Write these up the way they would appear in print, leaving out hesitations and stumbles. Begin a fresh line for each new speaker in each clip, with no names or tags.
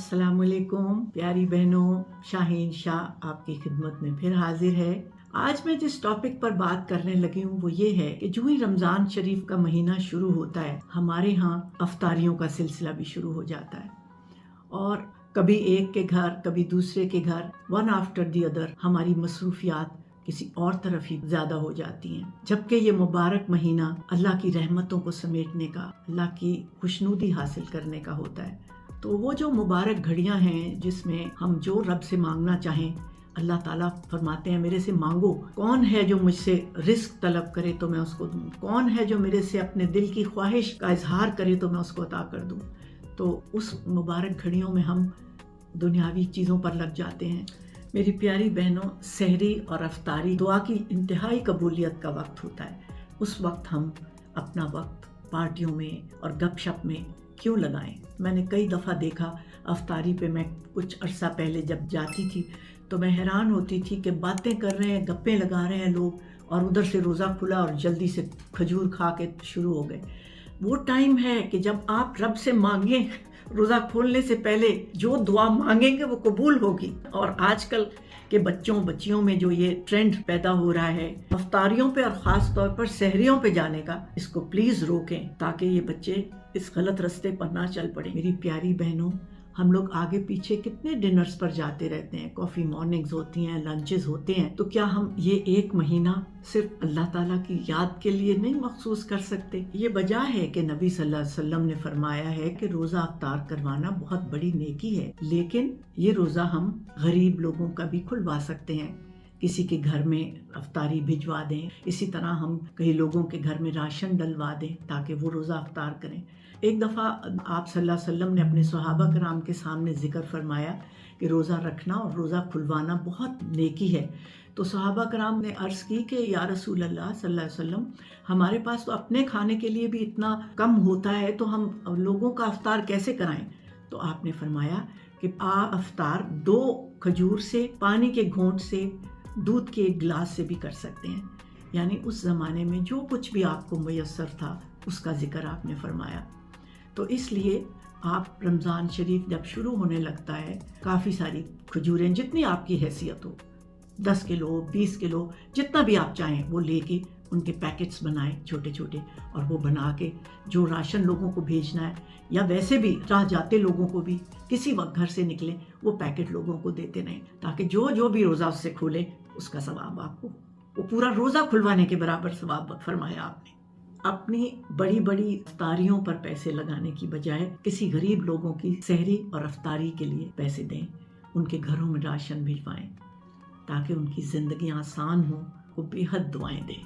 अस्सलाम वालेकुम प्यारी बहनों, शाहीन शाह आपकी खिदमत में फिर हाजिर है। आज मैं जिस टॉपिक पर बात करने लगी हूँ वो ये है कि जो ही रमज़ान शरीफ का महीना शुरू होता है हमारे यहाँ अफ्तारियों का सिलसिला भी शुरू हो जाता है और कभी एक के घर कभी दूसरे के घर, वन आफ्टर दी अदर हमारी मसरूफियात किसी और तरफ ही ज्यादा हो जाती हैं। जबकि ये मुबारक महीना अल्लाह की रहमतों को समेटने का, अल्लाह की खुशनुदी हासिल करने का होता है। तो वो जो मुबारक घड़ियां हैं जिसमें हम जो रब से मांगना चाहें, अल्लाह ताला फरमाते हैं मेरे से मांगो। कौन है जो मुझसे रिस्क तलब करे तो मैं उसको दूं, कौन है जो मेरे से अपने दिल की ख्वाहिश का इजहार करे तो मैं उसको अता कर दूं। तो उस मुबारक घड़ियों में हम दुनियावी चीज़ों पर लग जाते हैं। मेरी प्यारी बहनों, सहरी और अफ्तारी दुआ की इंतहाई कबूलियत का वक्त होता है। उस वक्त हम अपना वक्त पार्टियों में और गपशप में क्यों लगाएं। मैंने कई दफ़ा देखा अफ्तारी पे, मैं कुछ अरसा पहले जब जाती थी तो मैं हैरान होती थी कि बातें कर रहे हैं, गप्पे लगा रहे हैं लोग और उधर से रोज़ा खुला और जल्दी से खजूर खा के शुरू हो गए। वो टाइम है कि जब आप रब से मांगें, रोज़ा खोलने से पहले जो दुआ मांगेंगे वो कबूल होगी। और आजकल के बच्चों बच्चियों में जो ये ट्रेंड पैदा हो रहा है अफ्तारियों पे और ख़ास तौर पर सहरियों पे जाने का, इसको प्लीज़ रोकें ताकि ये बच्चे इस गलत रास्ते पर ना चल पड़े। मेरी प्यारी बहनों, हम लोग आगे पीछे कितने डिनर्स पर जाते रहते हैं, कॉफ़ी मॉर्निंग्स होती हैं, लंचेस होते हैं, तो क्या हम ये एक महीना सिर्फ अल्लाह ताला की याद के लिए नहीं मखसूस कर सकते? ये वजह है कि नबी सल्लल्लाहु अलैहि वसल्लम ने फरमाया है कि रोज़ा अफ्तार करवाना बहुत बड़ी नेकी है, लेकिन ये रोज़ा हम गरीब लोगों का भी खुलवा सकते हैं। किसी के घर में अफ्तारी भिजवा दें, इसी तरह हम कई लोगों के घर में राशन डलवा दें ताकि वो रोज़ा अफ्तार करें। एक दफ़ा आप सल्लल्लाहु अलैहि वसल्लम ने अपने सहाबा कराम के सामने जिक्र फरमाया कि रोज़ा रखना और रोज़ा खुलवाना बहुत नेकी है। तो सहाबा कराम ने अर्ज़ की कि या रसूल अल्लाह सल्लल्लाहु अलैहि वसल्लम, हमारे पास तो अपने खाने के लिए भी इतना कम होता है तो हम लोगों का अफ्तार कैसे कराएं? तो आपने फरमाया कि अफ्तार 2 खजूर से, पानी के घोंट से, दूध के एक गिलास से भी कर सकते हैं। यानी उस ज़माने में जो कुछ भी आपको मुयस्सर था उसका जिक्र आपने फरमाया। तो इसलिए आप रमज़ान शरीफ जब शुरू होने लगता है, काफ़ी सारी खजूरें, जितनी आपकी हैसियत हो, 10 किलो 20 किलो जितना भी आप चाहें वो लेके उनके पैकेट्स बनाएं छोटे छोटे, और वो बना के जो राशन लोगों को भेजना है या वैसे भी राह जाते लोगों को भी किसी वक्त घर से निकले वो पैकेट लोगों को देते रहें ताकि जो जो भी रोज़ा उससे खोले उसका सवाब आपको, वो पूरा रोज़ा खुलवाने के बराबर सवाब फरमाया आपने। अपनी बड़ी बड़ी अफ्तारियों पर पैसे लगाने की बजाय किसी गरीब लोगों की सहरी और अफ्तारी के लिए पैसे दें, उनके घरों में राशन भिजवाएं ताकि उनकी ज़िंदगी आसान हो, वो बेहद दुआएं दें।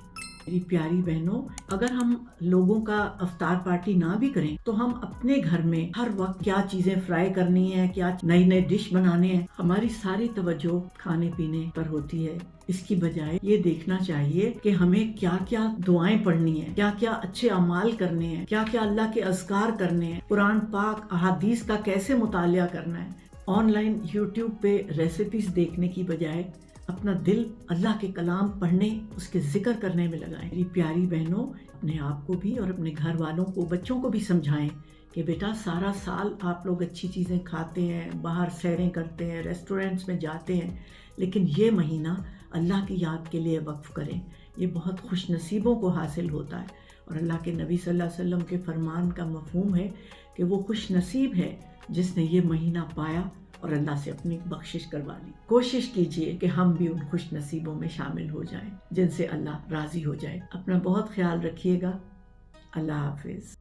मेरी प्यारी बहनों, अगर हम लोगों का अफ्तार पार्टी ना भी करें तो हम अपने घर में हर वक्त क्या चीज़ें फ्राई करनी है, क्या नई नई डिश बनाने हैं, हमारी सारी तवज्जो खाने पीने पर होती है। इसकी बजाय ये देखना चाहिए कि हमें क्या क्या दुआएं पढ़नी है, क्या क्या अच्छे अमाल करने हैं, क्या क्या अल्लाह के अज़कार करने हैं, कुरान पाक अहादीस का कैसे मुतालिया करना है। ऑनलाइन यूट्यूब पे रेसिपीज देखने की बजाय अपना दिल अल्लाह के कलाम पढ़ने, उसके जिक्र करने में लगाएं। मेरी प्यारी बहनों, अपने आप को भी और अपने घर वालों को, बच्चों को भी समझाएं कि बेटा सारा साल आप लोग अच्छी चीज़ें खाते हैं, बाहर सैरें करते हैं, रेस्टोरेंट्स में जाते हैं, लेकिन ये महीना अल्लाह की याद के लिए वक्फ करें। ये बहुत खुश नसीबों को हासिल होता है और अल्लाह के नबी सल्लल्लाहु अलैहि वसल्लम के फरमान का मफहूम है कि वो खुश नसीब है जिसने ये महीना पाया और अल्लाह से अपनी बख्शिश करवा ली। कोशिश कीजिए कि हम भी उन खुश नसीबों में शामिल हो जाएं जिनसे अल्लाह राजी हो जाए। अपना बहुत ख्याल रखिएगा। अल्लाह हाफिज।